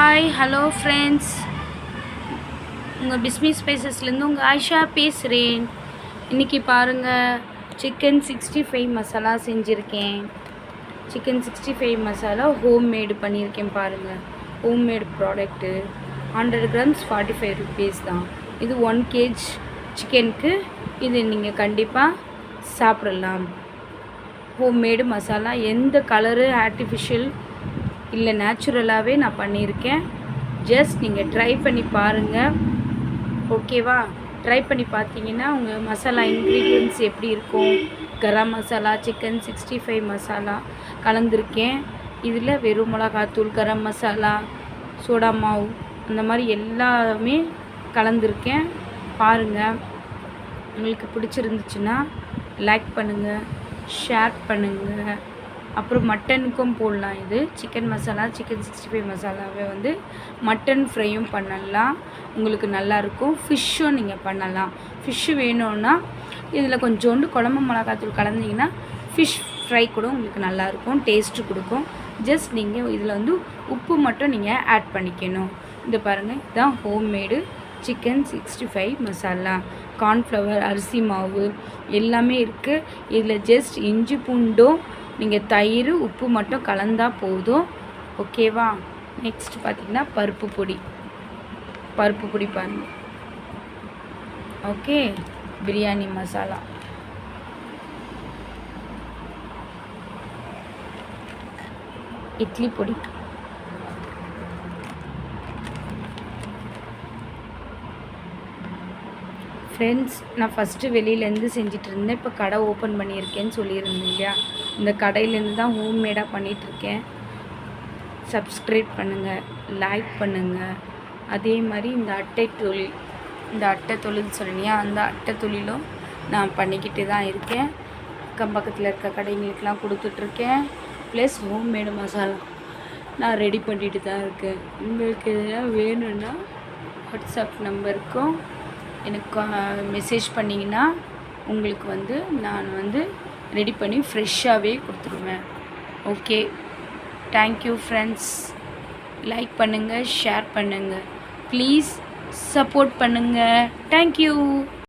Hi hello friends, உங்கள் பிஸ்மிஸ் ஸ்பைசஸ்லேருந்து உங்கள் ஆயிஷா பேசுகிறேன். இன்றைக்கி பாருங்கள், சிக்கன் 65 மசாலா செஞ்சுருக்கேன். சிக்கன் 65 மசாலா ஹோம்மேடு பண்ணியிருக்கேன். பாருங்கள், ஹோம்மேடு ப்ராடக்ட்டு 100 கிராம்ஸ் 45 ருபீஸ் தான். இது 1 kg சிக்கனுக்கு இது நீங்கள் கண்டிப்பாக சாப்பிடலாம். ஹோம்மேடு மசாலா, எந்த கலரு ஆர்டிஃபிஷியல் இல்லை, நேச்சுரலாகவே நான் பண்ணியிருக்கேன். ஜஸ்ட் நீங்கள் ட்ரை பண்ணி பாருங்கள், ஓகேவா? ட்ரை பண்ணி பார்த்தீங்கன்னா உங்கள் மசாலா இன்க்ரீடியன்ட்ஸ் எப்படி இருக்கும். கரம் மசாலா, சிக்கன் 65 மசாலா கலந்துருக்கேன். இதில் வெறும் மிளகாத்தூள், கரம் மசாலா, சோடா மாவு, அந்த மாதிரி எல்லாமே கலந்துருக்கேன். பாருங்கள், உங்களுக்கு பிடிச்சிருந்துச்சுன்னா லைக் பண்ணுங்கள், ஷேர் பண்ணுங்கள். அப்புறம் மட்டனுக்கும் போடலாம். இது சிக்கன் மசாலா, சிக்கன் 65 மசாலாவை வந்து மட்டன் ஃப்ரையும் பண்ணலாம், உங்களுக்கு நல்லாயிருக்கும். ஃபிஷ்ஷும் நீங்கள் பண்ணலாம். ஃபிஷ்ஷு வேணும்னா இதில் கொஞ்சோண்டு குழம்பு மிளகாத்தூள் கலந்திங்கன்னா ஃபிஷ் ஃப்ரை கூட உங்களுக்கு நல்லாயிருக்கும், டேஸ்ட்டு கொடுக்கும். ஜஸ்ட் நீங்கள் இதில் வந்து உப்பு மட்டும் நீங்கள் ஆட் பண்ணிக்கணும். இது பாருங்கள், இதுதான் ஹோம்மேடு சிக்கன் 65 மசாலா. கார்ன்ஃப்ளவர், அரிசி மாவு எல்லாமே இருக்குது. இதில் ஜஸ்ட் இஞ்சி பூண்டும் நீங்கள் தயிர், உப்பு மட்டும் கலந்தால் போதும், ஓகேவா? நெக்ஸ்ட் பார்த்திங்கன்னா பருப்பு பொடி பாருங்கள். ஓகே, பிரியாணி மசாலா, இட்லி பொடி, ஃப்ரெண்ட்ஸ், நான் ஃபஸ்ட்டு வெளியிலேருந்து செஞ்சுட்டு இருந்தேன். இப்போ கடை ஓப்பன் பண்ணியிருக்கேன்னு சொல்லியிருந்தேன் இல்லையா? இந்த கடையிலேருந்து தான் ஹோம்மேடாக பண்ணிகிட்ருக்கேன். சப்ஸ்கிரைப் பண்ணுங்கள், லைக் பண்ணுங்கள். அதே மாதிரி இந்த அட்டை தொழில் சொன்னியா, அந்த அட்டை தொழிலும் நான் பண்ணிக்கிட்டு தான் இருக்கேன். பக்கத்தில் இருக்க கடைங்களுக்கெலாம் கொடுத்துட்ருக்கேன். ப்ளஸ் ஹோம்மேடு மசாலா நான் ரெடி பண்ணிட்டு தான் இருக்கேன். உங்களுக்கு எதாவது வேணும்னா வாட்ஸ்அப் நம்பருக்கும் எனக்கு மெசேஜ் பண்ணிங்கன்னா உங்களுக்கு வந்து நான் வந்து ரெடி பண்ணி ஃப்ரெஷ்ஷாகவே கொடுத்துருவேன். Okay, thank you friends. லைக் பண்ணுங்கள், ஷேர் பண்ணுங்கள், ப்ளீஸ் சப்போர்ட் பண்ணுங்கள். தேங்க்யூ.